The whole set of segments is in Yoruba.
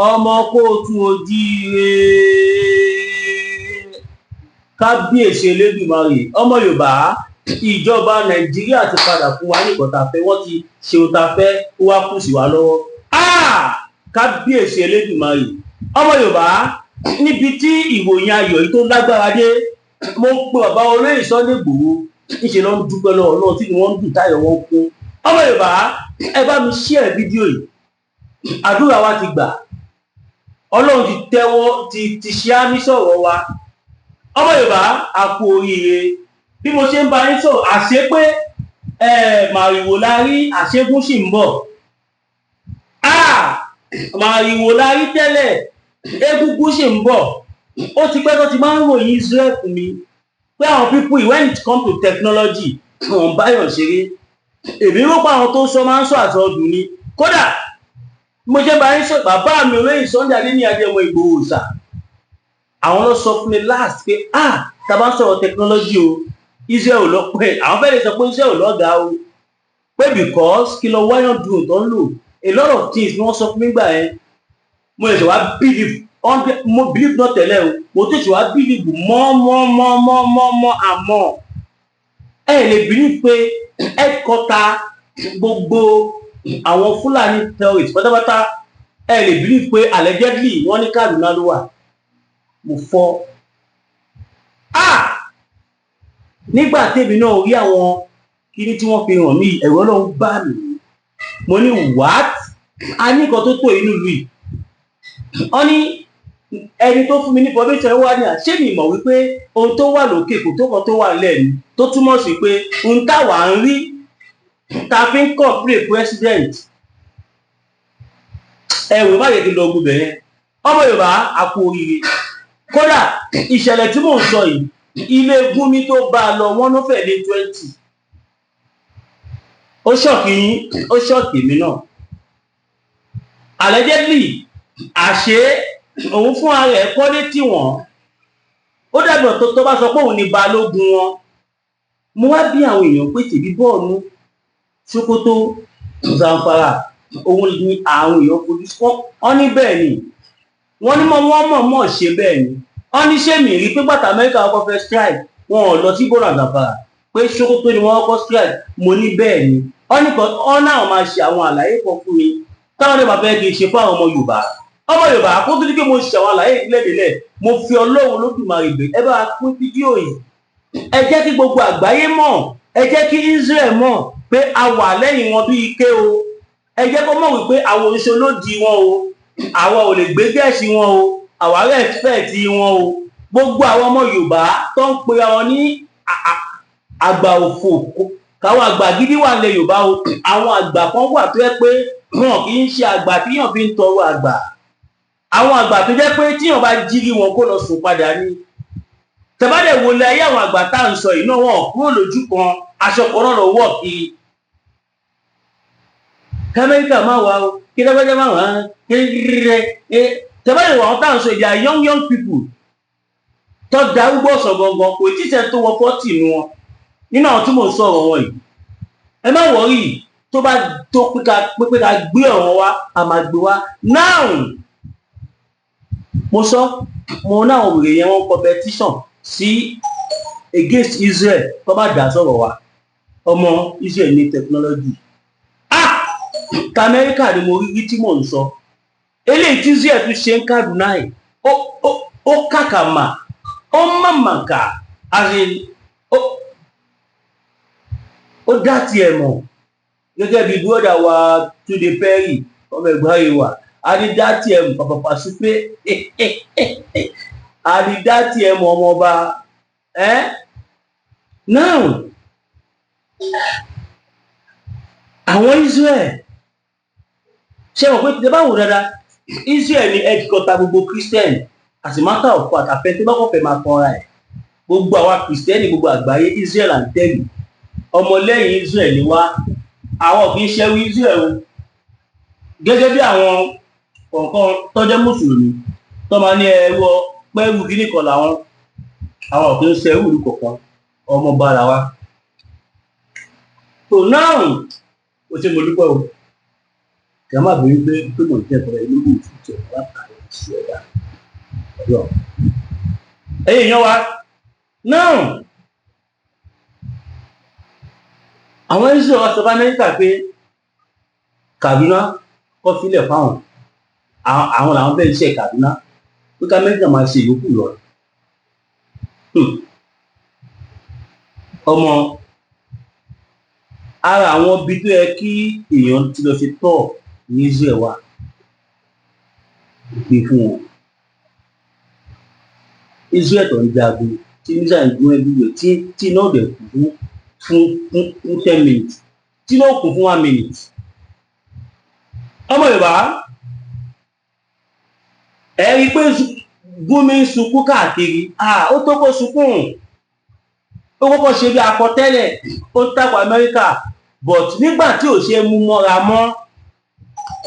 ọmọ kóòtù ojíire kábíyèsí Elédùmarè ọmọ Yorùbá ìjọba Nàìjíríà ti padà fún wa ní nǹkan tá a fẹ́ wọ́n ti ṣe ohun tá a fẹ́ ó wá kù sí wa lọ́wọ́ kábíyèsí Elédùmarè ọmọ Yorùbá níbi tí ìròyìn ayọ̀ yìí tó lágbára dé mo ń pe bàbá Oloye Igboho níṣẹ́ ló ń dúpẹ́ lọ́wọ́ náà tí wọ́n ń dùn táyọ̀ wọn kún ọmọ Yorùbá ẹ bá mi share fídíò yìí àdúrà wa ti gbà Ọlọ́run ti tẹ́wọ́ ti ṣe á ní sọ̀rọ̀ wa ọmọ Yorùbá a kú oríire bí mo ṣe ń bá yín sọ̀rọ̀ àṣé pé màrìwò la rí àṣégún sì ń bọ̀ màrìwò la rí tẹ́lẹ̀ egúngún sì ń bọ̀ ó ti pẹ́ tó ti máa ń ròyìn Israel fún mi pé àwọn people when it come to technology wọn báyọ̀ ṣeré èmi rò pé àwọn tó sọ máa ń sọ àtọ́dún ni kódà mo jẹ́ bá yín sọ bàbá mi olóyè Sunday Adé ní Adéyẹmọ Ìgbòho ṣá àwọn ló sọ fún mi last pé tá bá ń sọ̀rọ̀ technology o Israel lọ pé àwọn fẹ́ẹ́ lè sọ pé Israel lọ́gàá o pé because kí lọ wáyọ̀ dùn tó ń lò a lot of things ni wọ́n sọ fún mi gbà yẹn mo lè ṣe wá believe mo believe náà tẹ́lẹ̀ o mo tún ṣe wá believe mọ́ àmọ́ ẹ lè believe pé headquarter gbogbo àwọn Fúlàní terrorists pátápátá ẹ lè believe pé allegedly wọ́n ní Kaduna ló wà mo fọ́ nígbà tèmi náà rí àwọn kíní tí wọ́n fi hàn mí ẹ̀rọ náà ń bà mí mo ní what a ní nǹkan tó tó inú ìlú yìí wọ́n ní ẹni tó fún mi ní information wá ní àṣé mi mọ̀ wípé ohun tó wà lókè kò tó kan tó wà lẹ́nu tó túmọ̀ sí pé ohun táwa ń rí ta fi ń complain president ẹ̀rù má yẹ kí n lọ gbogbo yẹn ọmọ Yorùbá a kú oríire kódà ìṣẹ̀lẹ̀ tí mò ń sọ yìí ilé Gúnmi tó bá a lọ wọ́n ló fẹ́ lé 20 ó ṣọ́ọ̀kì yín ó ṣọ́ọ̀kì mi náà allegedly àṣé òun fún ara ẹ̀ kọ́lé tí wọ́n ó dàbí tó bá sọ pé òun ni balógun wọn mo wá bí àwọn èèyàn pé tèmi bọ́ọ̀lù Sokoto Zamfara òun ni àwọn èèyàn fojú wọ́n ní bẹ́ẹ̀ ni wọ́n ní wọ́n mọ̀ ṣe bẹ́ẹ̀ ni wọ́n ní ṣé mi rí pé bàtà Amẹ́ríkà ọkọ̀ fẹ́ strike wọn ò lọ sí bọ́ọ̀lù Zamfara pé Sokoto ni wọ́n kọ́ strike mo ní bẹ́ẹ̀ ni wọ́n náà máa ṣe àwọn àlàyé kan fún mi táwọn ẹ̀bà fẹ́ kì í ṣe fún àwọn ọmọ Yorùbá kó tó ní pé mo ṣe àwọn àlàyé ìdílé mo fi Ọlọ́run Olódùmarè gbé ẹ bá pín fídíò yìí ẹ jẹ́ kí gbogbo àgbáyé mọ̀ ẹ jẹ́ kí Israel mọ̀ pé a wà lẹ́yìn wọn bí ike o ẹ jẹ́ kó mọ̀ wípé àwọn oníṣẹ́ olódì wọn o àwa ò lè gbé gẹ̀ẹ́sì wọn o àwa respect wọn o gbogbo àwọn ọmọ Yorùbá tó ń pe àwọn ní àgbà òfò káwọn àgbà gidi wà lẹ Yorùbá o àwọn àgbà kan wà tó yẹ pé wọn kì í ṣe àgbà tíyàn fi ń tọrọ àgbà àwọn àgbà tó jẹ́ pé tíyàn bá jírí wọn kó lọ sùn padà ní tẹ̀bádẹ̀ wo lẹ ayé àwọn àgbà tá à ń sọ yìí náà wọn kúrò lójú kan aṣọ kan náà lọ wọ̀ kiri k'Amẹ́ríkà máa wà o kí lọ́gbẹ́jẹ́ máa wà á tẹ̀bádẹ̀ wọ àwọn tá à ń sọ ìjà young people tó darúgbó ọ̀sán gangan kò tí tẹ̀ tó wọ 40 nu wọn nínú àwọn tí mò ń sọ̀rọ̀ wọn yìí ẹ má wọrí tó bá tó pé ká gbé ọ̀rọ̀ wa a máa gbé wa now mo sọ mo náà wèrè yẹn wọn competition sí against Israel tó bá dá sọ̀rọ̀ wa ọmọ Israel ní technology k'Amẹ́ríkà ni mo rí tí mò ń sọ eléyìí tí Israel tún ṣe ń Kaduna yìí ó kàkàmà ó màmàkà ó dá tiẹ̀ mọ̀ gẹ́gẹ́ bí búrọ́dà wa Túndé Perry ọmọ ẹ̀gbọ́n rẹ̀ wà àdídá tiẹ̀ mọ̀ pàpàpà sí pé àdídá tiẹ̀ mọ̀ ọmọọba now àwọn Israel ṣe mọ̀ pé tí bá wò dáadáa Israel ni headquarter gbogbo Christian as a matter of fact àfẹ́ tó bá kọ́ fẹ́ máa kanra ẹ̀ gbogbo àwa Christian gbogbo àgbáyé Israel and tẹ́lẹ̀ ọmọlẹ́yìn Israel ni wá àwọn kì í ṣẹ́wó Israel o gẹ́gẹ́ bí àwọn kọ̀ọ̀kan tó jẹ́ mùsùlùmí tó máa ní ẹ̀rọ pẹ́rù kí nìkan làwọn àwọn kì í ṣẹ́wó ìlú kọ̀ọ̀kan ọmọ bára wa so now o ṣe mo dúpẹ́ o kí a má bẹ̀rẹ̀ pé mò ń tẹ̀kọ̀rọ̀ inú ìlú ìtútù látàrí ìṣú ẹ̀dá ọ̀dọ́. Ẹ̀yin èèyàn wa náà àwọn Israel wa sọ fún Amẹ́ríkà pé Kaduna kọ́ sílẹ̀ fáwọn àwọn làwọn bẹ́ẹ̀ iṣẹ́ Kaduna pé ká Amẹ́ríkà máa ṣe ìyókù lọ. Ọmọ ara àwọn ibi tó yẹ kí èèyàn ti lọ ṣe tọ̀ ní Israel wa gbé fún wọn. Israel tó ń jagun tí Israel ń gún ẹgbẹ́ tí iná ọ̀dẹ̀ kù fún 10 minutes tí iná kù fún 1 minute. Ọmọ Yorùbá ẹ rí i pé Gúnmi ń sunkún káàkiri ó tó kó sunkún ó kọ́kọ́ ṣe bí akọtẹ́lẹ̀ ó ń tàpá Amẹ́ríkà but nígbà tí ò ṣe mú mọ́ra mọ́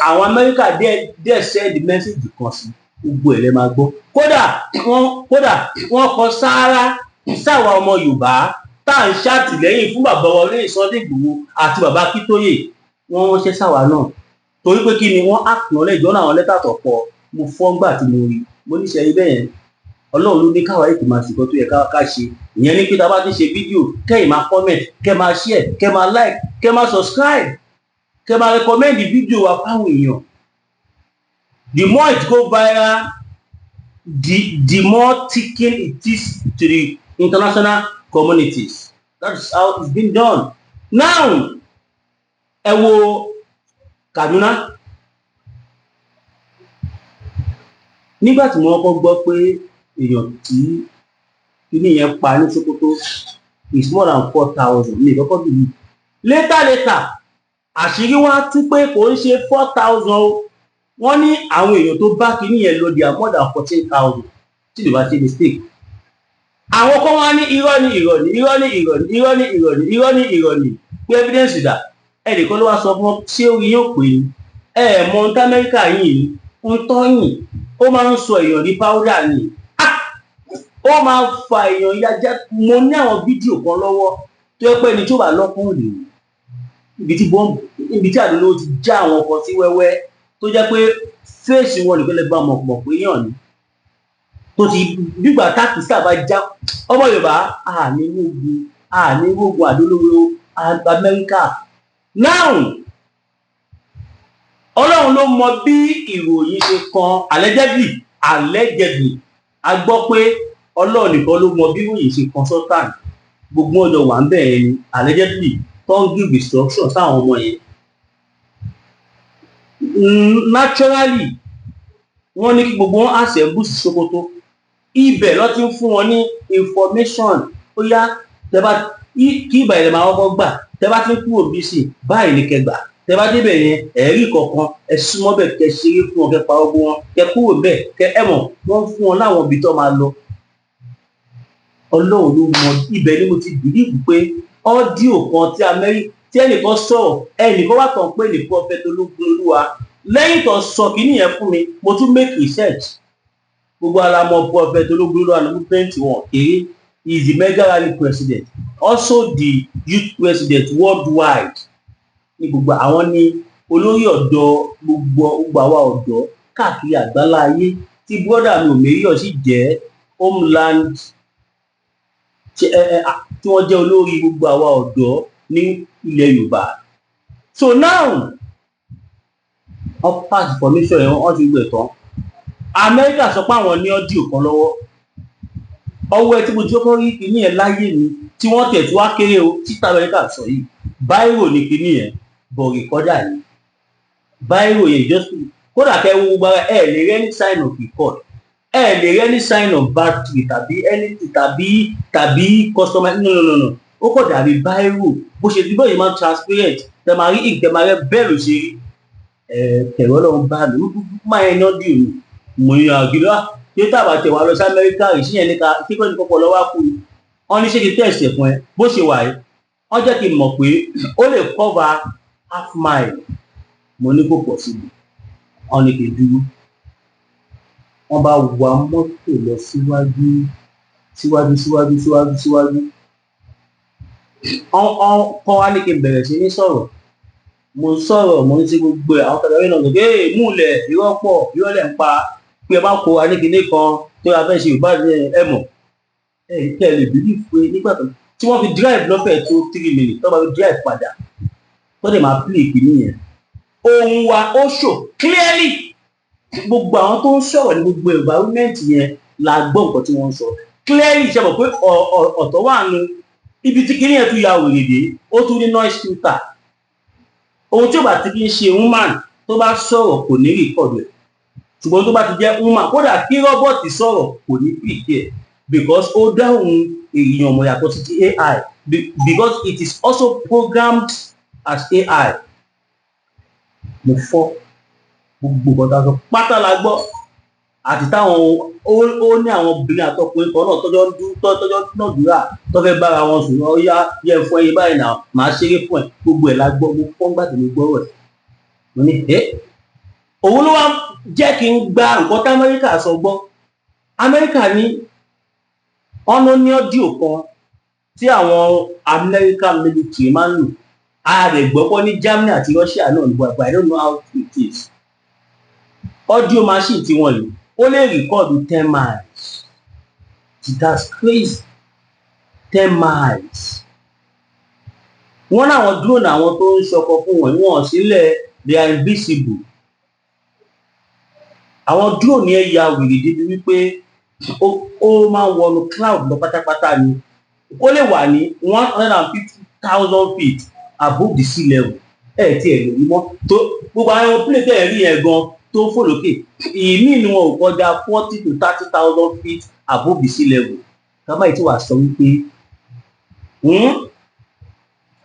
àwọn Amẹ́ríkà díẹ̀ send message kan sí gbogbo ẹ̀ lẹ́ máa gbọ́ kódà wọ́n kọ sáárá sáwa ọmọ Yorùbá tá à ń ṣàtìlẹ́yìn fún bàbá Oloye Igboho àti bàbá Akíntóyè wọ́n ránṣẹ́ sáwa náà torí pé kí ni wọ́n acknowledge ọ̀nà àwọn lẹ́tà tó pọ̀ mo fọ́ ńgbà tí mo rí mo níṣẹ́ ibẹ̀ yẹn Ọlọ́run ló ní káwa ètò máa ṣèkọ́ tó yẹ ká ṣe ìyẹn ní pé tá a bá ti ṣe fídíò kẹ́yìn máa comment kẹ́ máa share kẹ́ máa like kẹ́ máa subscribe kẹ́ máa recommend fídíò wa fáwọn èèyàn. The more it go viral the more ticking it is to the international communities. That's how it's been done. Now ẹ wo Kaduna nígbà tí wọ́n kọ́ gbọ́ pé èèyàn tí kíní yẹn pa ní Sokoto is more than 4,000 ní ìkọ́kọ́ bìí later àṣírí wá tú pé kò ń ṣe 4,000 o wọ́n ní àwọn èèyàn tó bá kíní yẹn lọ di more than 14,000 tí lè bá ṣe mistake. Àwọn kan wá ní irọ́ ní pé evidence dà ẹnìkan ló wá sọ fún ṣé orí yóò pè é mọ ohun tí Amẹ́ríkà yìí ń tọ́yìn ó máa ń sọ èèyàn ní powder ni ó máa fa èèyàn yájá. Mo ní àwọn fídíò kan lọ́wọ́ tó yẹ pé ẹni tó bá lọ́kùn rè ibi tí àdúró ti já àwọn ọkọ̀ sí wẹ́wẹ́ tó jẹ́ pé fèsì wọn nìkan lè bá ọmọ pé yàn ni tó ti gbígbà tákìsà bá já. Ọmọ Yorùbá àní gbogbo àdólówó Amẹ́ríkà. Now Ọlọ́run ló mọ bí ìròyìn ṣe kan allegedly a gbọ́ pé Ọlọ́run nìkan ló mọ bí ìròyìn ṣe kan Sultan gbogbo ọjọ́ wà ń bẹ̀rẹ̀ ni allegedly tó ń give instruction sáwọn ọmọ yẹn. Naturally wọ́n ní kí gbogbo wọn assemble sí Sokoto ibẹ̀ ló ti ń fún wọn ní information ó yá kí ìbàyẹ̀lẹ̀ máa wọ́pọ̀ gbà tẹ́ bá ti ń kúrò BC báyìí ní kẹgbà tẹ́ bá débẹ̀ yẹn ẹ̀rí kọ̀ọ̀kan ẹ súnmọ́ bẹ̀ kẹ́ ṣeré fún wọn kẹ́ pa ọgbọ́n wọn kẹ́ kúrò bẹ̀ kẹ́ wọ́n fún wọn láwọn ibi tó máa lọ. Ọlọ́run ló mọ ibẹ̀ ni mo ti bìlíìfù pé ọ́díò kan tí ẹnìkan sọ̀rọ̀ ẹnìkan wà tán pé ní Prophet Olúwa lẹ́yìn tó sọ kínní yẹn fún mi mo tún make research gbogbo ara mọ Prophet Olúwa ní movement wọn kéré. He is the mega rally president, also the youth president worldwide. Ní gbogbo àwọn ní olórí ọ̀dọ́ gbogbo àwa ọ̀dọ́ káàkiri àgbálá ayé tí brother mi Òmèríyọ̀ sì jẹ́ homeland tí wọ́n jẹ́ olórí gbogbo àwa ọ̀dọ́ ní ilẹ̀ Yorùbá. So now wọ́n pass information yẹn wọ́n ti gbẹ̀ tán. Amẹ́ríkà sọ pé àwọn ní ọ́díò kan lọ́wọ́ ọwọ́ ẹ tí mo jókòó rí kíní yẹn láyé mi tí wọ́n tẹ̀ tí wá kéré o títà Amẹ́ríkà sọ yìí báírò ní kíní yẹn bọ̀ rìkọ́dà yìí báírò yẹn just kódà kẹ́ wo gbogbo ara ẹ̀ lè rẹ́ ní sign of record ẹ̀ lè rẹ́ ní sign of battery tàbí anything tàbí customer no ó kọ̀ dàbí báírò bó ṣe ti bóyá máa transparent tẹ̀ máa rí ink tẹ̀ máa rẹ́ bẹ́ẹ̀ ló ṣe rí tẹ̀rọ lọ́wọ́ bá mi máa ẹ̀ náà dì mí mo ní àgìlá tí tàbá tẹ̀ wá lọ sí Amẹ́ríkà rẹ̀ sí yẹn ní ká kíkọ́ ní pọ̀pọ̀ lọ́wọ́ kú wọ́n ní ṣé kí tẹ̀sí ẹ̀ fún ẹ bó ṣe wà yìí wọ́n jẹ́ kí n mọ̀ pé ó lè cover half mile mo ní kó pọ̀ síbi wọ́n ní kí n dúró wọ́n bá wa mọ́tò lọ síwájú wọ́n kọ́ wá ní kí n bẹ̀rẹ̀ sí ní sọ̀rọ̀ mo sọ̀rọ̀ mo ń ṣe gbogbo ẹ̀ àwọn kẹ̀kẹ́ náà gbé múlẹ̀ ìrọ́pọ̀ ìrọ́lẹ̀ ń pa pé ẹ bá kó wa ní kinní kan tó yà fẹ́ ṣe ìbáraẹni ẹ mọ̀ ẹ kẹ́ ẹ lè bíbí pé nígbà tí wọ́n fi drive lọ́fẹ̀ẹ́ tó 3 minutes tó bá fi drive padà tó dẹ̀ máa play ìpínlẹ̀ yẹn ohun wa ó show clearly gbogbo àwọn tó ń sọ̀rọ̀ ní gbogbo environment yẹn la gbọ́ nǹkan tí wọ́n ń sọ clearly ṣe mọ̀ pé ọ̀tọ̀ wà nù ibi tí kinní yẹn tún ya wèrè dé ó tún ní noise filter ohun tí ó bá ti fi ń ṣe woman tó bá sọ̀rọ̀ kò ní record ẹ̀ ṣùgbọ́n tó bá ti jẹ́ woman kódà kí rọ́bọ̀tì sọ̀rọ̀ kò ní pick ẹ̀ because ó dáhùn èèyàn mọ̀ yàtọ̀ sí ti AI because it is also programmed as AI. Mo fọ́ gbogbo ọ̀dà sọ pátá la gbọ́ àti táwọn ó ní àwọn obìnrin àtọkùnrin kan náà tọ́jọ́ dúnàdúrà tó fẹ́ bára wọn sùn ó yá yẹ fún ẹyin báyìí náà màá ṣeré fún ẹ gbogbo ẹ̀ la gbọ́ mo fọ́ ńgbà tí mo gbọ́ rẹ̀ mo ní òun ló wá jẹ́ kí n gba nǹkan tí Amẹ́ríkà sọ gbọ́ Amẹ́ríkà ní ọ̀nà ní ọ́díò kan tí àwọn American military máa ń lò a rẹ̀ gbọ́ pọ́ ní Germany àti Russia náà ní gbàgbà I don't know how it is audio machine tí wọ́n lò ó lè rìkọ́ọ̀dù 10 miles that's crazy 10 miles wọ́n láwọn drone àwọn tó ń ṣọkọ fún wọn sílẹ̀ they are invisible àwọn drone yẹn ya wèrè débi wípé ó máa ń wọnú cloud lọ pátápátá ni ó lè wà ní 150,000 feet above the sea level tí ẹ lè rí mọ́ tó gbogbo àwọn plane tẹ̀ rí yẹn gan tó fò lókè ìmí ni wọn ò kọjá 40,000 to 30,000 feet above the sea level kábà yìí tí wàá sọ wípé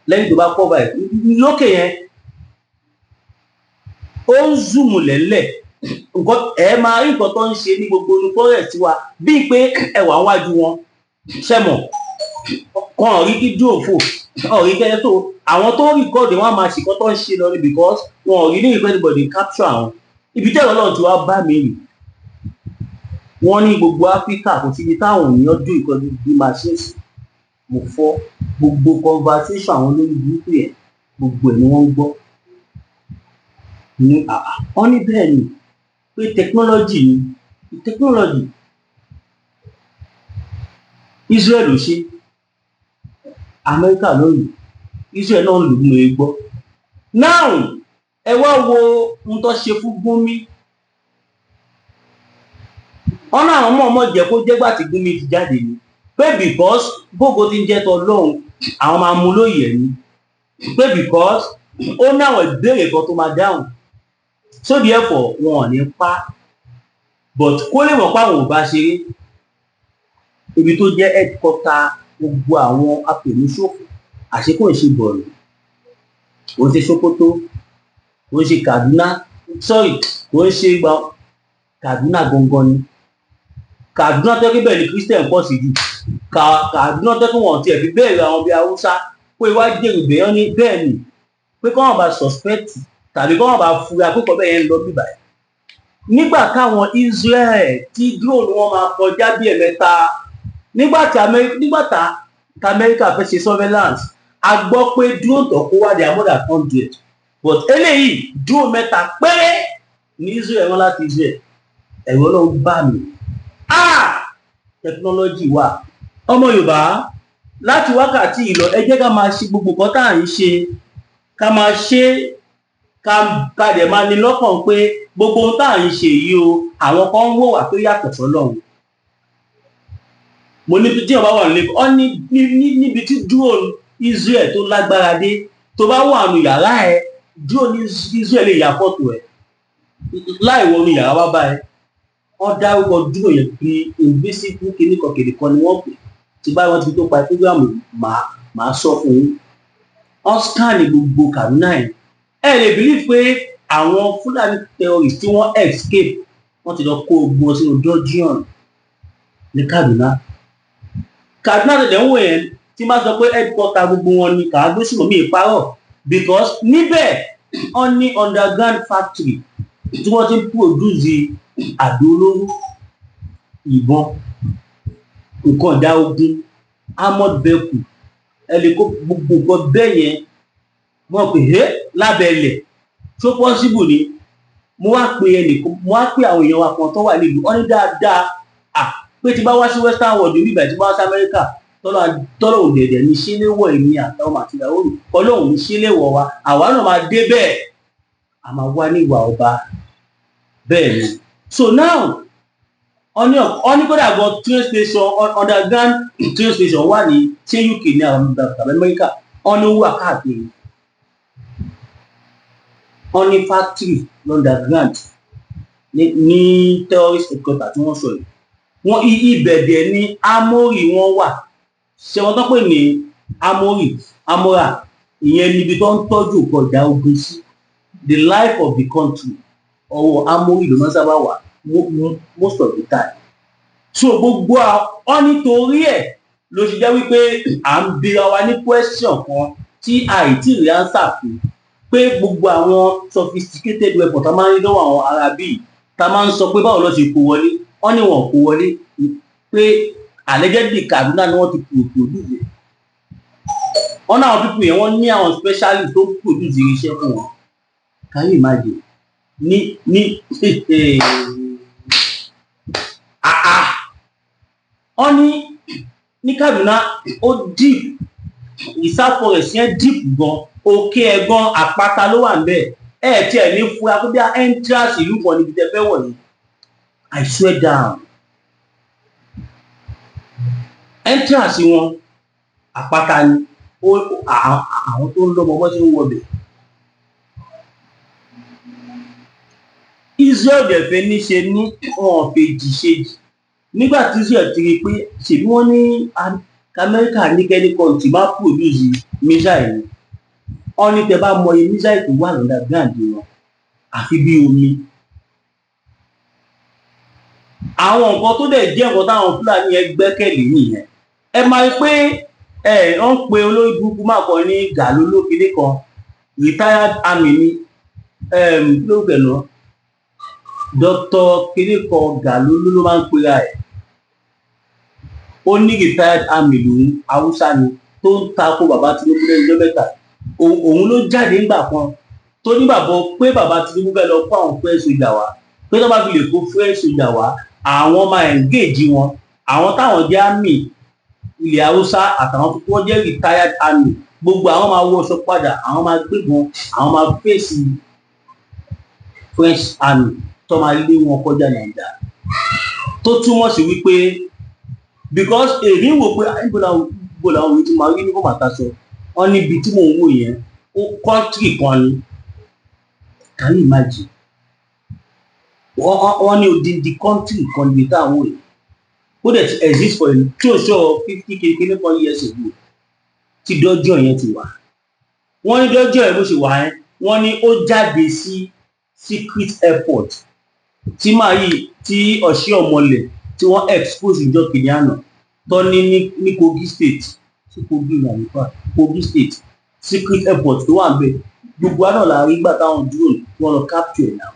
lẹ́yìn tó bá kọ́ báyìí lókè yẹn ó ń zoom lẹ́lẹ̀ nǹkan ẹ máa rí nǹkan tó ń ṣe ní gbogbo inú forest wa bíi pé ẹwà wájú wọn ṣẹmọ kan rí kí dúró fò ọ̀rí kẹ́kẹ́ tó àwọn tó rìkọ́ọ̀dù wọn máa ṣìkọ́ tó ń ṣe lọ ní because wọn ò rí ní ìfẹ́ anybody capture àwọn ibi tẹ́lẹ̀ Ọlọ́run ti wá bá mi rìn wọ́n ní gbogbo Áfíríkà kò síbi táwọn ènìyàn dún ìkọ́jú bí machines mo fọ́ gbogbo conversation àwọn olórí burúkú yẹn gbogbo ẹ̀ ni wọ́n ń gbọ́ ní wọ́n ní bẹ́ẹ̀ ni pé technology Israel ò ṣe Amẹ́ríkà lónìí Israel náà lò mú e gbọ́ now ẹ wá wo ohun tó ṣe fún Gúnmi ọ̀nà àwọn ọmọ jẹ́ kó jẹ́gbà tí Gúnmi ti jáde ni pé because gbogbo ti ń jẹ́ tọ́ lọ́hùn àwọn máa mú lóye ni pé because ó ní àwọn ìbéèrè kan tó máa dáhùn so therefore wọn ò ní pa but kó lè mọ̀ pé àwọn ò bá ṣeré ibi tó jẹ́ headquarter gbogbo àwọn apèmíṣòfò àṣekò ìṣe bọ̀rù kò ń ṣe Sokoto kò ń ṣe Kaduna sorry kò ń ṣe Kaduna gangan ni Kaduna tẹ́kí bẹ́ẹ̀ ni Christian pọ̀ sí jù Kaduna tẹ́kí wọn tiẹ̀ fi bẹ́ẹ̀ àwọn bíi Haúsá pé wá jèrè bẹ́ẹ̀ ní bẹ́ẹ̀ ni pé kọ́ wọn bá suspect tàbí kọ́ wọn bá fura pé kọ́ bẹ́ẹ̀ yẹn ń lọ bíbá ẹ̀ nígbà káwọn Israel tí drone wọn máa kọjá bí ẹ̀mẹ́ta nígbà tí Amẹ́ríkà fẹ́ ṣe surveillance a gbọ́ pé drone tó kó wá dé more than 100 but eléyìí drone mẹ́ta péré ní Israel wọn láti Israel ẹ̀rọ ló ń bá mi technology wà ọmọ Yorùbá láti wákàtí ìlọ ẹ jẹ́ ká máa ṣe gbogbo nǹkan tá à ń ṣe ká máa ṣe ká dẹ̀ máa ní lọ́kàn pé gbogbo ohun tá à ń ṣe yìí o àwọn kan ń wò wá tó yàtọ̀ sọ́lọ́run mo ní tí ọba wà nílé ọ níbi tí drone Israel tó lágbára dé tó bá wà nù yàrá ẹ drone Israel lè ya fọ́tò ẹ láì wọnú yàrá wá bá ẹ wọ́n dárúkọ drone yẹn bí invisible kìnnìkan ni wọ́n pè tí báyìí wọ́n ti fi tó pa program màá sọ fún yín wọ́n scan gbogbo Kaduna yẹn ẹ lè believe pé àwọn Fúlàní terrorists tí wọ́n escape wọ́n ti lọ kó ogun sínú dungeon ní Kaduna tẹ̀lé ń wò yẹn tí máa sọ pé headquarter gbogbo wọn ni kàágbé sùnmọ́ mi ìparọ́ because níbẹ̀ wọ́n ní underground factory tí wọ́n ti ń produce àdó olóró ìbọn nǹkan ìdá ogun armored vehicle ẹlẹ́kọ́ gbogbo nǹkan bẹ́ẹ̀ yẹn mo pè é lábẹ́lẹ̀ tó possible ni. Mo wá pe àwọn èèyàn wa kan tó wà nílùú wọn ní dáadáa pé tí bá wá sí western world níbi ìgbà tí bá wá sí Amẹ́ríkà tọ́lọ̀ òdẹ̀dẹ̀ ní ṣíléwọ̀ èmi àtàwọn àti ìyàwó mi Ọlọ́run ní ṣíléwọ̀ wa àwa náà máa dé bẹ́ẹ̀ a máa wá ní ìwà ọba bẹ́ẹ̀ ni. So now wọ́n ní kódà gan train station underground train station wà ní ṣé UK ní àwọn tàbí Amẹ́ríkà wọ́n ní wà káàkiri wọ́n ní factory underground ní terrorist headquarter tí wọ́n sọ yìí wọ́n ibẹ̀ dẹ̀ ní amórì wọn wà ṣé wọ́n tán pè ní amora ìyẹn níbi tó ń tọ́jú ọjà ogun sí the life of the country ọwọ́ amórì ló máa sábà wà most of the time. So gbogbo ọ nítorí ẹ̀ ló ṣe jẹ́ wípé à ń bira wa ní question kan tí àìtí rí answer fún pé gbogbo àwọn sophisticated weapon tá máa ń rí lọ́wọ́ àwọn Arabi tá máa ń sọ pé báwo ló ṣe kó wọlé wọ́n ní wọn kó wọlé pé allegedly Kaduna ni wọ́n ti produce wọ́n náà pípù yẹn wọ́n ní àwọn specialist tó produce irinṣẹ́ fún wọn. Can you imagine ní wọ́n ní Kaduna ó deep reserve forest yẹn deep gan òkè ẹ̀gan àpáta ló wà níbẹ̀ tí ẹ̀ ní fura pé bí entrance ìlú kan níbi tẹ́ fẹ́ wọ̀ yìí I swear down entrance wọn àpáta ni àwọn tó ń lọ́mọ bọ́ sí ń wọbẹ̀. Israel dẹ̀fẹ́ ní ṣe ní wọn fèjì ṣèjì nígbà tí Israel ti rí i pé ṣèbí wọ́n ní Amẹ́ríkà ní kẹ́ni kọ́ńtì bá produce missile ni wọ́n ní tẹ́ bá mọ iye missile tó wà underground wọn àfi bí omi. Àwọn nǹkan tó dẹ̀ jẹ́ nǹkan táwọn Fúlàní ẹ gbẹ́kẹ̀lé nìyẹn ẹ máa rí pé wọ́n ń pe olórí burúkú máa kọ́ ní gàlóló kinní kan retired army ní lóògbé náà Dr. kinní kan gàlóló ló máa ń pera ẹ̀ ó ní retired army lòun Haúsá ni tó ń takò bàbá Tinubu lẹ́nu ọjọ́ mẹ́ta òun ló jáde nígbà kan tó ní pé bàbá Tinubu fẹ́ lọ kó àwọn fresh soldier wá pé tó bá fi lè kó fresh soldier wá àwọn máa engage wọn àwọn táwọn jẹ́ army ilẹ̀ Haúsá àtàwọn tó wọ́n jẹ́ retired army gbogbo àwọn máa wọṣọ padà àwọn máa gbébọn àwọn máa fèsì French army tó máa lé wọn kọjá Nàìjíríà tó túmọ̀ sí wípé because èmi wò pé ibo làwọn òwe tí máa rí ní kó máa taṣọ wọn níbi tí mò ń wò yẹn ó country kan ni can you imagine wọ́n ní odindi country kan níbi táwọn òye ó dẹ̀ ti exist for tí o sọ 50 kékeré kan years ago tí dọ́jọ́ yẹn ti wà wọ́n ní dọ́jọ́ yẹn bó ṣe wà yẹn wọ́n ní ó jáde sí secret airport tí màá yìí tí ọ̀ṣẹ́ ọ̀mọlẹ̀ tí wọ́n expose ìjọ kìnìún àná tó ní Kogi state sí Kogi ìlànà Kogi state secret airport tó wà níbẹ̀ gbogbo àná la rí gbà táwọn drone wọ́n lọ capture ẹ̀ náà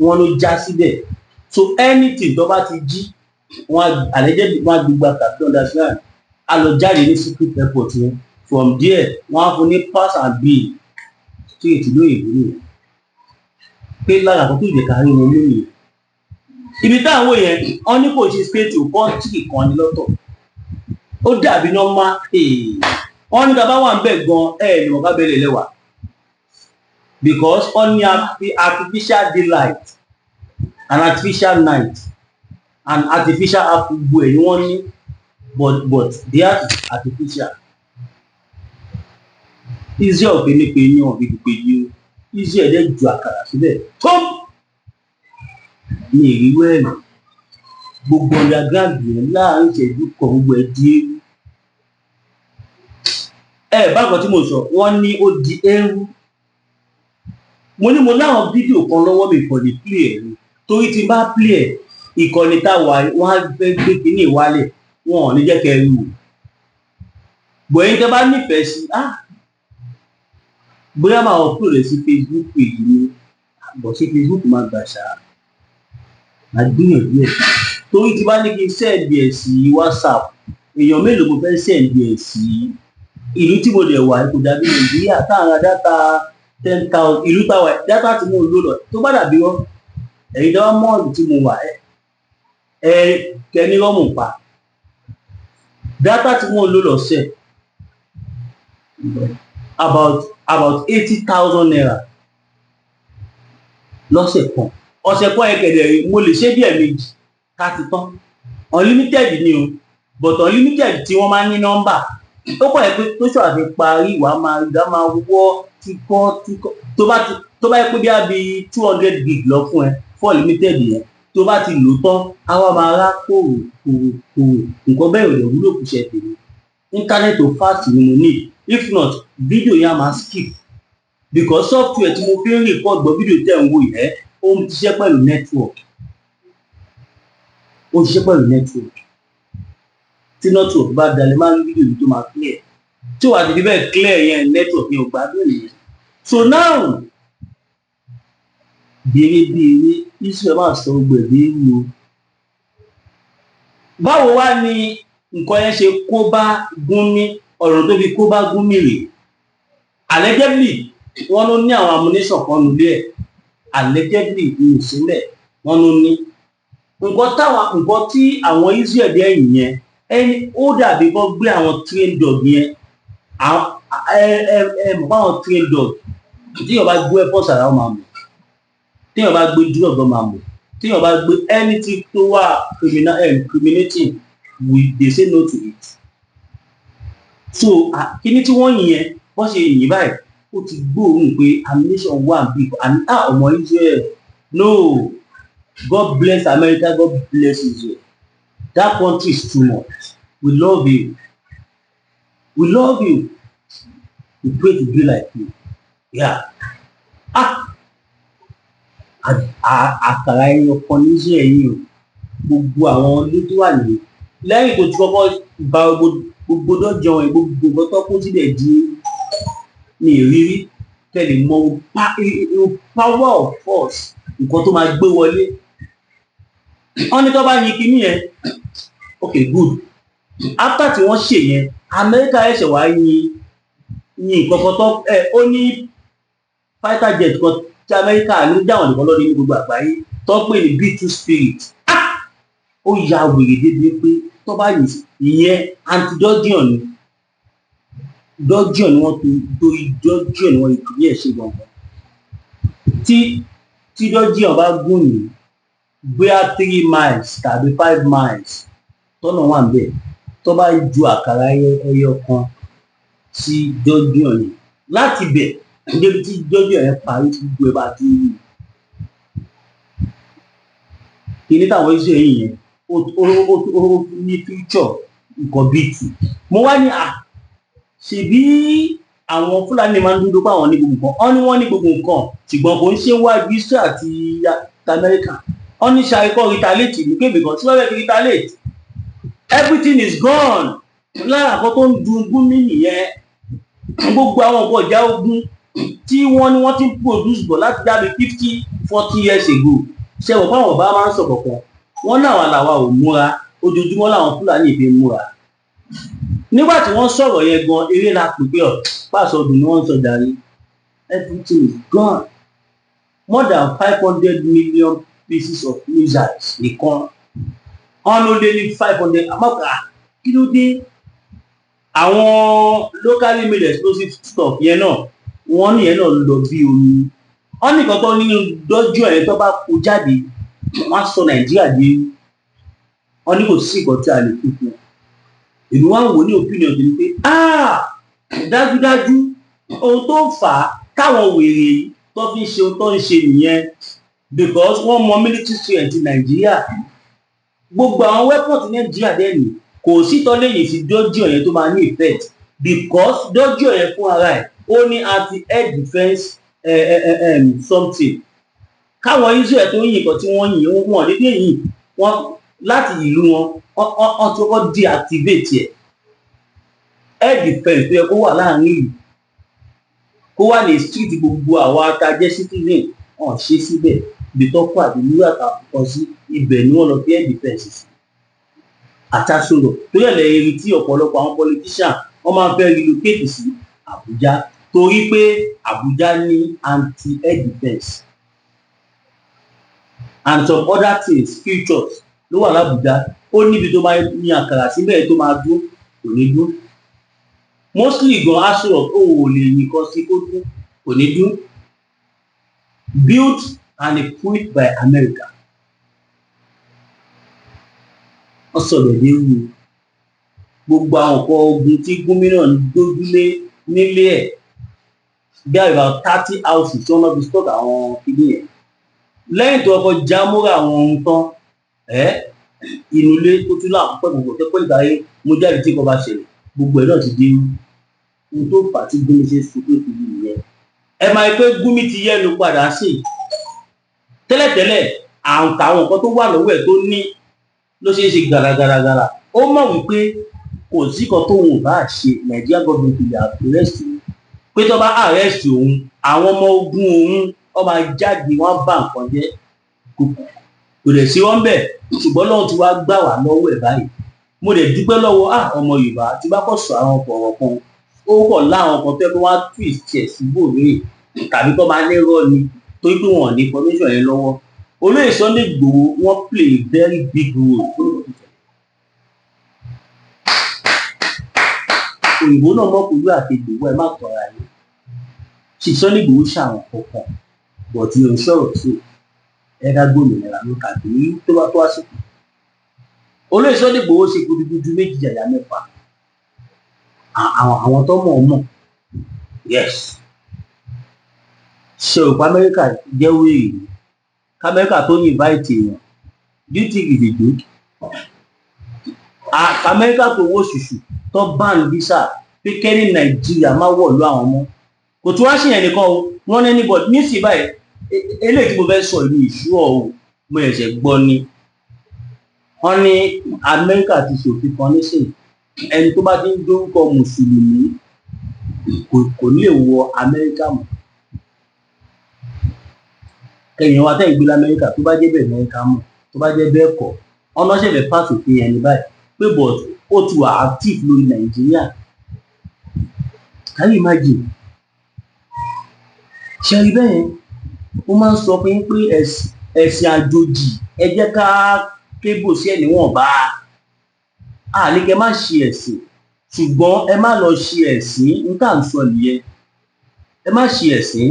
wọ́n ló já síbẹ̀ so anything tó bá ti jí wọ́n allegedly wọ́n gbígbà tàbí understand a lọ jáde ní secret airport yẹn from there wọ́n á fún ní pass and bill straight lóyìnbó nìyẹn pé lára àkókò ìdẹ̀kárí wọn mú nìyẹn ibi táwọn yẹn wọ́n ní kò ṣe state country kan ní lọ́tọ̀ ó dàbí normal wọ́n ní tàbá wà ń bẹ̀ gan ní ọ̀gá bẹ̀rẹ̀ lẹ́wà because wọ́n ní artificial daylight and artificial night and artificial afugbo ẹ̀ ni wọ́n ní but they are artificial. Israel pé ní pé ní wọn fi pè ní o Israel dẹ̀ ju àkàrà síbẹ̀ tó ní ìrírú ẹ̀ nà gbogbo underground yẹn láàrin ìṣẹ́jú kan gbogbo ẹ̀ di bákan tí mo sọ wọ́n ní ó di ẹrú mo láwọn fídíò kan lọ́wọ́ mi kò ní play ẹ̀ ni torí tí bá play ẹ̀ ìkànnì táwa wọ́n á fẹ́ gbé kínní ìwálẹ̀ wọn ò ní jẹ́ kẹ́ ẹ rú bọ̀yìn tẹ́ bá nífẹ̀ẹ́ sí bóyá máa upload rẹ̀ sí Facebook page ni bọ̀ sí Facebook máa gbà ṣáá máa gbìyànjú ẹ̀ torí tí bá ní kí n send ẹ̀ sí WhatsApp èèyàn mélòó mo fẹ́ send ẹ̀ sí ìlú tí mo dẹ̀ wà kò dàbí Nàìjíríà tá à ń ra dátà 10,000 ìlú táwa dátà tí mo lò lọ tó bá dàbí wọn ẹ̀yin dáwọ́ mọ́ọ̀lù tí mo wà kẹ́ni rọ́mù pa dátà tí mo lò lọ́sẹ̀ about 80,000 naira lọ́sẹ̀ kan ọ̀sẹ̀ kan ẹ̀kẹ̀dẹ̀ mo lè ṣe bí ẹ̀ẹ̀mejì ká ti tán unlimited ni o but unlimited tí wọ́n máa ń ní nọ́mbà ó pọ̀ ẹ́ pé tó ṣọ́ àti parí ìwà máa wọ́ tíkọ́ tó bá yẹ pé bí a bí 200 gig lọ fún ẹ fún unlimited yẹn tó bá ti lò tán àwa máa rá kòrò nǹkan bẹ́ẹ̀ ò lè wúlò kù ṣe tèmi internet tó fast ni mo need if not video yẹn á máa skip because software tí mo fi ń record gbọ́ video tẹ̀ ń wò yẹn ó ń ṣiṣẹ́ pẹ̀lú network tí network bá dalẹ̀ máa ń rí video tó máa clear tí wàá ti di bẹ́ẹ̀ clear yẹn network yẹn ò gbádùn nìyẹn so now bèrè Israel máa sọ gbẹ̀dẹ̀ ewu o báwo wá ni nǹkan yẹn ṣe kó bá Gúnmi ọ̀rọ̀ tó fi kó bá Gúnmi rè allegedly wọ́n ló ní àwọn ammunition kan nílé ẹ̀ allegedly ní ìsílẹ̀ wọ́n ló ní nǹkan tí àwọn Israel dẹ́ yẹn ẹni ó dàbí kó gbé àwọn train dog yẹn mọ̀ fáwọn train dog tí yóò bá gbé ẹ̀fọ́ sàrà ó máa mọ̀ tí yóò bá gbé drug ó máa mọ̀ tí yóò bá gbé anything tó wà criminating they say no to it so kíní tí wọ́n yìn yẹn wọ́n ṣe yìn báyìí ó ti gbóòórùn pé ammunition wà bí ọmọ Israel no God bless America, God bless Israel. That country is too much. We love you. We pray to be like you. Yeah. Àkàrà ẹyin ọkàn ní Israel yìí o gbogbo àwọn ilé tó wà nìyí lẹ́yìn tó ti kọ́kọ́ ba gbogbo dọ́jọ́ ẹ̀ gbogbo tó kó síbẹ̀ di ní ìrírí tẹ̀lé mọ power of force nǹkan tó máa gbé wọlé wọ́n ní tó bá yin kíní yẹn okay good after tí wọ́n ṣe yẹn Amẹ́ríkà ẹ̀ṣẹ̀ wá yin nǹkan kan tó ó ní fighter jet kan tí Amẹ́ríkà ní dáwọn nìkan lọ́dún ní gbogbo àgbáyé tó pè ní B2 Spirit ó ya wèrè débi pé tó bá ìyẹn anti-Georgian ni Georgian ni wọ́n torí Georgian ni wọ́n ìpínlẹ̀ ṣe gbọ̀ngàn tí Georgian bá gùn ní bóyá 3 miles tàbí 5 miles tọ́nà wà ń bẹ̀ tó bá ju àkàrà ẹyọ kan sí Georgian ni láti bẹ̀ níbi tí Georgian yẹn parí gbogbo ẹ̀ bá ti rí kíní táwọn iṣẹ́ yìí yẹn ó ní future nǹkan bíi tù mo wá ní ṣebí àwọn Fúlàní máa ń dúró pé àwọn ní gbogbo nǹkan wọ́n ní gbogbo nǹkan ṣùgbọ́n kò ń ṣe wájú Israel àti Amẹ́ríkà wọ́n ní ṣàìkọ́ retaliate ní pé because wọ́n fẹ́ fi retaliate everything is gone lára àkọ́ tó ń dun Gúnmi nìyẹn gbogbo àwọn nǹkan ìjà ogun tí wọ́n ní wọ́n ti ń produce bọ̀ láti jáde 50-40 years ago ṣe wọ́n fáwọn ọba máa ń sọ kọ̀ọ̀kan wọ́n náà wà làwa ò múra ojoojúmọ́ làwọn Fúlàní ìfi múra nígbà tí wọ́n sọ̀rọ̀ yẹn gan eré la pè pé pàṣọdùn ni wọ́n ń sọ jàre everything is gone more than 500 million pieces of missiles nìkan wọ́n ló lé ní 500 àmọ́ká kí ló dé àwọn locally made explosive stuff yẹn náà wọ́n nìyẹn náà lọ bí omi wọ́n nìkan tó nínú dọ́jú ẹ̀ tó bá kó jáde wọ́n sọ Nàìjíríà dé wọ́n ní kò sí nǹkan tí a lè fi fún un èmi wá ń wò ní opinion tó ní pé dájúdájú ohun tó ń fà á káwọn wèrè yìí tó fi ń ṣe ohun tó ń ṣe nìyẹn because wọ́n mọ military strength Nàìjíríà gbogbo àwọn weapons ní Nàìjíríà dẹ́nu kò sí tọ́lẹ́yìn sí dọ́jọ́ yẹn tó máa ní effect because dọ́jọ́ yẹn fún ara ẹ̀ ó ní anti-air defence something káwọn Israel tó yìn kan tí wọ́n yìn wọ́n dédé yìn wọ́n láti ìlú wọn tí wọ́n deactivate ẹ̀ air defence tó yẹ kó wà láàrin ìlú kó wà ní street gbogbo àwọn atajẹ́ citizen wọ́n ṣe síbẹ̀ ibi tó kọ́ àti ìlú àtàkùn sí ibẹ̀ ni wọ́n lọ fi air defence sí àtàṣọrọ̀ tó yẹ lẹ́yìn tí ọ̀pọ̀lọpọ̀ àwọn politician wọ́n máa fẹ́ relocate sí Àbújá torí pé Àbújá ní anti-air defence and some other things features ló wà l'Àbújá. Ó níbi tó máa ní àkàrà síbẹ̀ tó máa dún kò ní dún. Mostly gan Aso Rock ó lè nìkan sí kó dún kò ní dún. Built and equipped by America. Wọ́n sọ̀rọ̀ dé wù gbogbo àwọn nǹkan ogun tí gómìnà ń dójúlé nílé ẹ̀ bí about 30 houses tí wọ́n lọ fi stock àwọn ilé yẹn. Lẹ́yìn tó ọkọ̀ jámúra àwọn ohun tán inú ilé tó tún láàpọ̀ gbogbo tẹ́pọ̀ ìgbà yẹn mo jáde tí kò bá ṣẹlẹ̀ gbogbo ẹ̀ náà ti dé ohun tó fà á tí Gumi ṣe sọ pé kò yí nìyẹn. Ẹ máa pé Gumi ti yẹ ló padà sí tẹ́lẹ̀tẹ́lẹ̀ àwọn nǹkan tó wà lọ́wọ́ ẹ̀ tó ní ló ṣe é ṣe gàràgàràgàrà. Ó mọ̀ wípé kò sí kan tó òun bá ṣe Nigeria government lè arrest òun pé tó bá arrest òun àwọn ọmọ ogun òun ó máa jáde wọ́n bá nǹkan jẹ́ kò dẹ̀ sí wọ́n bẹ̀ ṣùgbọ́n lọ́wọ́ tí wàá gbà wá lọ́wọ́ ẹ̀ báyìí. Mo dẹ̀ dúpẹ́ lọ́wọ́ ọmọ Yorùbá tí bá kọ̀ sọ àwọn ọ̀rọ̀ kan ó kọ̀ láwọn kan fẹ́ kó wá twist ẹ̀ sí bòmíì tàbí kó máa lérò ni torí pé wọn ò ní information yẹn lọ́wọ́. Olóyè Sunday Igboho wọ́n play a very big role. Òyìnbó náà mọ̀ pẹ̀lú àtẹ̀gbò ẹ̀ má tọ́ra ẹ̀. Ṣé Sunday Igboho ṣàwọn kankan bọ̀ tí o ń sọ̀rọ̀ sí ẹ̀dá gbòmìnira ló kàbí tó bá tó àsìkò. Olóyè Sunday Igboho ṣe gudugudu méjì yàyà mẹ́fà. Àwọn tó mọ̀ ọ́ mọ̀ yes. Ṣé òpá Amẹ́ríkà jẹ́ wéèrè k'Amẹ́ríkà tó ní invite èèyàn do you think it's a joke? Amẹ́ríkà tó wó ṣùṣù tó ban visa pé kẹ́ni Nàìjíríà má wọ̀lú àwọn ọmọ kò tún wá sí yẹn nìkan o wọ́n ní anybody nísìnyí báyìí eléyìí tí mo fẹ́ sọ ìlú ìṣúọ̀ o mo ẹ̀ṣẹ̀ gbọ́ ni wọ́n ní Amẹ́ríkà ti ṣòfin kan nísìnyí ẹni tó bá ti ń dórúkọ mùsùlùmí kò lè wọ Amẹ́ríkà mọ́. Kẹ̀yìn wa tẹ́ ń gbé l'Amẹ́ríkà tó bá jẹ́ bẹ́ẹ̀ Amẹ́ríkà mọ̀ tó bá jẹ́ bẹ́ẹ̀ kọ́ ọ̀nà ṣẹ̀fẹ̀ pass òfin yẹn ní báyìí pé but ó ti wà active lórí Nàìjíríà. Can you imagine? Ṣe rí bẹ́ẹ̀ ó máa ń sọ fún yín pé ẹ̀sìn àjòjì ẹ jẹ́ ká kébù sí ẹ̀ níwọ̀nba. Ní kẹ́ má ṣe ẹ̀sìn ṣùgbọ́n ẹ má lọ ṣe ẹ̀sìn nǹkan à ń sọ nìyẹn. Ẹ má ṣe ẹ̀sìn.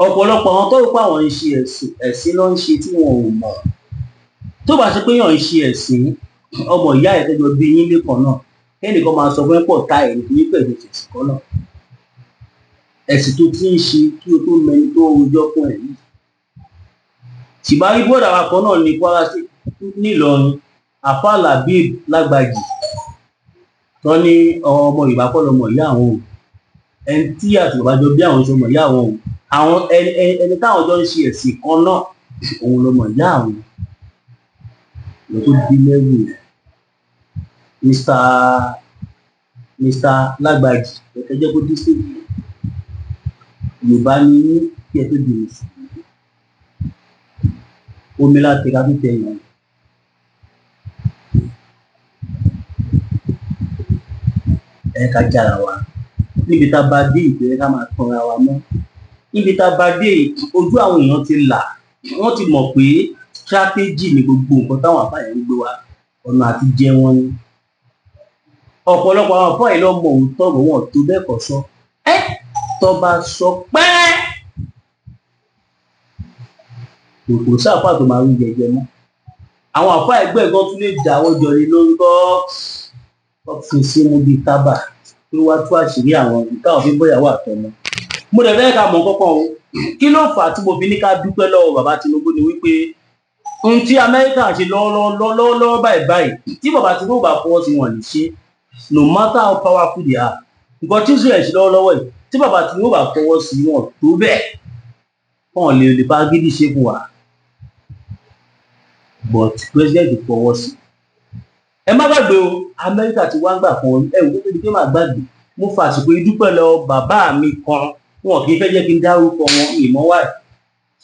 Ọ̀pọ̀lọpọ̀ àwọn tó rò pé àwọn ń ṣe ẹ̀sìn ló ń ṣe tí wọn ò mọ̀. Tó bá ṣe pé yàn ń ṣe ẹ̀sìn ọmọ ìyá ẹ̀ tẹ́jọ bí yín lẹ́kọ̀ọ́ náà kẹ́nìkan máa sọ fún ẹ pọ̀ tá ẹ̀ ní pẹ̀lú ẹ̀sìn kan náà. Ẹ̀sìn tó ti ń ṣe kí o tó mẹni tó rojọ́ fún ẹ̀ yìí. Ṣìbárí bọ́dà wa kan náà ní Kwara nílọrin Àfáà Labib Lágbàjì tó ní ọmọ Yorùbá kọ́ lọmọ ìyá àwọn o ẹni tí àti bàbá jọ bí àwọn ṣọmọ ìyá àwọn o àwọn ẹni táwọn jọ ń ṣe ẹ̀sìn kan náà òun lọmọ ìyá àwọn lọ tó bí lẹ́rù Mr. Lágbàjì ẹ jẹ́ kó dín sí Yorùbá ní kí ẹ tó di mùsùlùmí omi láti ká tó tẹ yàn. Ẹ ká jára wa níbi tá a bá dé ìpínlẹ̀ ká máa tanra wa mọ́ níbi tá a bá dé ojú àwọn èèyàn ti là wọ́n ti mọ̀ pé strategy ni gbogbo nǹkan táwọn àfáà ń gbé wa ọ̀nà àti jẹ wọn ni. Ọ̀pọ̀lọpọ̀ àwọn àfáà yìí lọ mọ òótọ́ ọ̀rọ̀ wọn tó bẹ́ẹ̀ kọ́ sọ tó bá sọ pẹ́ kò sáfà tó máa ń jẹjẹ mọ́. Àwọn àfáà ẹgbẹ́ gan tún lè dáwọ́ jọ ní lórúkọ fi sínú bíi tábà tó wá tú àṣírí àwọn táwọn fi bóyáwó àtọmọ. Mo dẹ̀ fẹ́ ká mọ̀ kọ́kọ́ o kí ló fà á tí mo fi ní ká dúpẹ́ lọ́wọ́ bàbá Tinubu ni wípé ohun tí Amẹ́ríkà ṣe lọ́wọ́lọ́wọ́ báyìí tí bàbá Tinubu bá fọwọ́ sí wọn lè ṣe no matter how powerful they are. Nǹkan tí Israel ṣe lọ́wọ́lọ́wọ́ yìí tí bàbá Tinubu bá fọwọ́ sí wọn tó bẹ́ẹ̀ wọn lè bá gidi ṣe fún wa but president fọwọ́ sí. Ẹ má gbàgbé o Amẹ́ríkà ti wá ń gbà kan ẹ̀wù tó tóbi pé má gbàgbé mo fa àsìkò ìdúpẹ́ lọ bàbá mi kan wọn kì í fẹ́ jẹ́ kí n dárúkọ wọn ìmọ̀ wà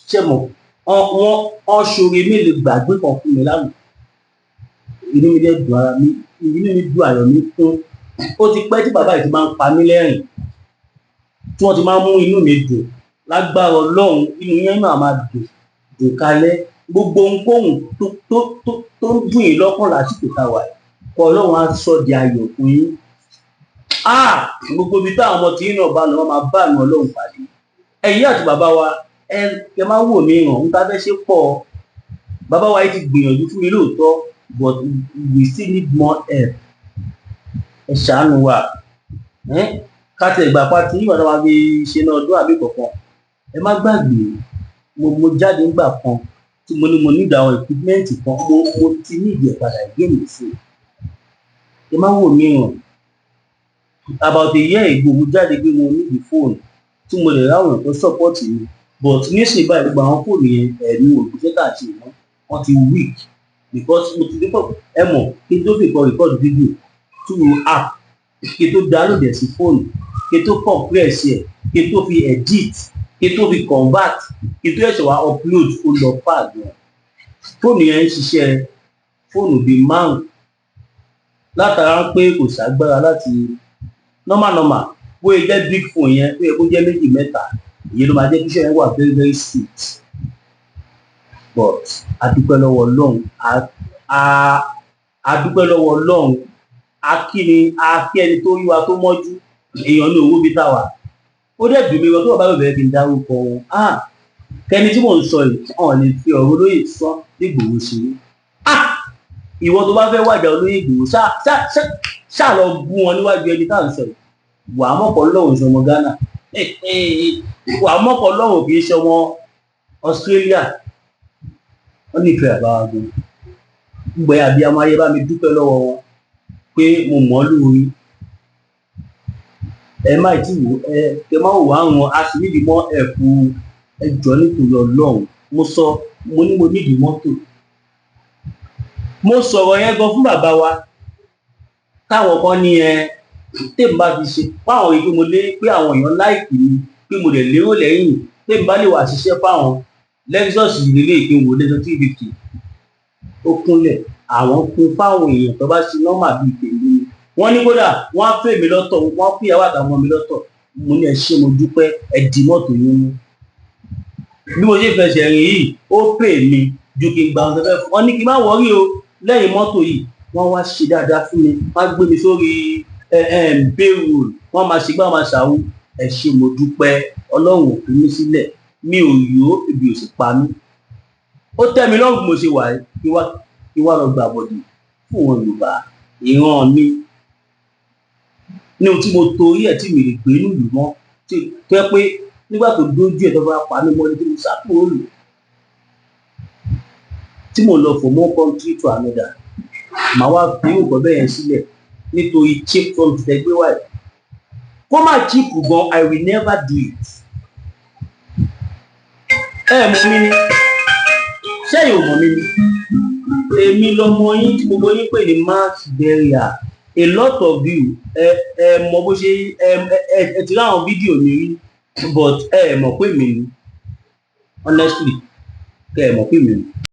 ṣe mọ̀ wọ́n ṣoore mi lè gbàgbé kan fún mi lánàá inú mi dẹ̀ dùn ara mi inú mi dùn ayọ̀ mi fún ó ti pẹ́ tí bàbá yìí ti máa ń pa mí lẹ́rìn tí wọ́n ti máa ń mú inú mi dùn lágbára Ọlọ́run inú yẹn náà máa dùn kalẹ̀ gbogbo ohunkóhun tó ń dùn yín lọ́kàn lásìkò táwa yìí kọ́ Ọlọ́run á sọ di ayọ̀ fún yín gbogbo ibi táwọn ọmọ tí yín náà bá lọ wọ́n máa bá àmì Ọlọ́run pàdé ẹ̀yin àti bàbá wa ẹ máa wò mí ràn ń ta fẹ́ ṣe pọ̀ bàbá wa yìí ti gbìyànjú fún mi lóòótọ́ but we still need more help ẹ ṣàánú wa káti ẹ̀gbà pati yíwọ̀n náà wá fi ṣe náà ọdún àbí kọ̀ọ̀kan ẹ má gbàgbé mo jáde nígbà kan tí mo ní mo nídìí àwọn equipment kan mo ti ní ìdí ẹ̀ padà ìgbéni sí ẹ má wò mí ràn about a year ago mo jáde pé mo nídìí fóònù tí mo lè ráwọn tó support mi but nísìnyí báyìí gbogbo àwọn fóònù yẹn ẹ̀mí òkúté káàkiri mọ́ wọ́n ti weak because mo ti dé pọ̀ ẹ mọ̀ kí n tó fi kọ́ record video through app kí n tó download ẹ̀ sí fóònù kí n tó compress ẹ̀ kí n tó fi edit kí n tó fi convert kí n tó ẹ̀ṣẹ̀ wá upload ó lọ fà gan fóònù yẹn ń ṣiṣẹ́ fóònù bíi 5 látara pé kò ságbára láti normal bóyá jẹ́ big phone yẹn bóyá kó jẹ́ 2 3 ìyẹn ló máa jẹ́ kí iṣẹ́ yẹn wà very very sweet but adúpẹ́ lọ́wọ́ Ọlọ́run adúpẹ́ lọ́wọ́ Ọlọ́run akí ẹni tó yí wa tó mọ́jú èèyàn ní owó bí táwa ó dẹ̀ dùn mí wọn tó wà bá bẹ̀rẹ̀ kí n dárúkọ wọn kẹni tí mò ń sọ yìí wọn lè fi ọ̀rọ̀ Olóyè sọ Ìgbòho ṣe ìwọ tó bá fẹ́ wájà Olóyè Ìgbòho ṣáà lọ bú wọn níwájú ẹni tá à ń sọ yìí wà á mọ̀kọ́ lọ́wọ́ ìṣọmọ Ghana wà á mọ̀kọ́ lọ́wọ́ kì í ṣọmọ Australia wọ́n nífẹ̀ẹ́ àbáwá gan gbẹ àbíamọ ayé bá mi dúpẹ́ lọ́wọ́ wọn pé mo mọ̀ ọ́ lórí ẹ má tí wò ẹ má wò wá wọn a sì nídìí mọ́ ẹ̀kú ẹjọ́ nítorí Ọlọ́run mo ní mo nídìí mọ́tò mo sọ̀rọ̀ yẹn gan fún bàbá wa táwọn kan ní tèmi bá ti ṣe fáwọn rí pé mo lé pé àwọn èèyàn láìpì mi pé mo lè lérò lẹ́yìn tèmi bá lè wà ṣiṣẹ́ fáwọn Lexus ìrèlè ìpín wò lẹ́sọ 350 ó kúnlẹ̀ àwọn kún fáwọn èèyàn tó bá ṣe nọ́mà bíi tèmi ni wọ́n ní kódà wọ́n á fẹ́ mi lọ́tọ̀ wọ́n á fìyàwó àtàwọn mi lọ́tọ̀ mo ní ẹ ṣé mo dúpẹ́ ẹ dì mọ́tò yín mú bí mo ṣe fẹsẹ̀ rìn yìí ó pè mí ju kí n gba ọ̀sẹ̀ fẹ́ wọ́n ní kí n má wọrí o lẹ́yìn mọ́tò yìí wọ́n wá ṣe dáadáa fún mi wọ́n á gbé mi sórí payroll wọ́n máa ṣe gbá máa ṣàwó ẹ ṣé mo dúpẹ́ Ọlọ́run ò fi mí sílẹ̀ mi ò yó ibi ò sì pa mí ó tẹ́ mi lọ́rùn mo ṣe wà kí wá lọ gbà bọ̀dì fún wọn Yorùbá ìran mi ní ohun tí mo torí ẹ̀ tí mi lè gbé nílùú mọ́ tó yẹ pé nígbà tó dójú ẹ̀ tó bá pa mí mọ́ ní tí mo sápò ó lò tí mo lọ from one country to another màá wá fi nǹkan bẹ́ẹ̀ yẹn sílẹ̀ nítorí cheap from ti tẹ́gbẹ́ wáyé kó má cheap gan I will never do it mọ̀ mí ni ṣẹ́yìn ò mọ̀ mí ni èmi lọmọ yín tí gbogbo yín pè ní mass burial a lot of you mọ̀ bó ṣe ti ráwọn fídíò mi rí but mọ̀ pé mi ni honestly mọ̀ pé mi ni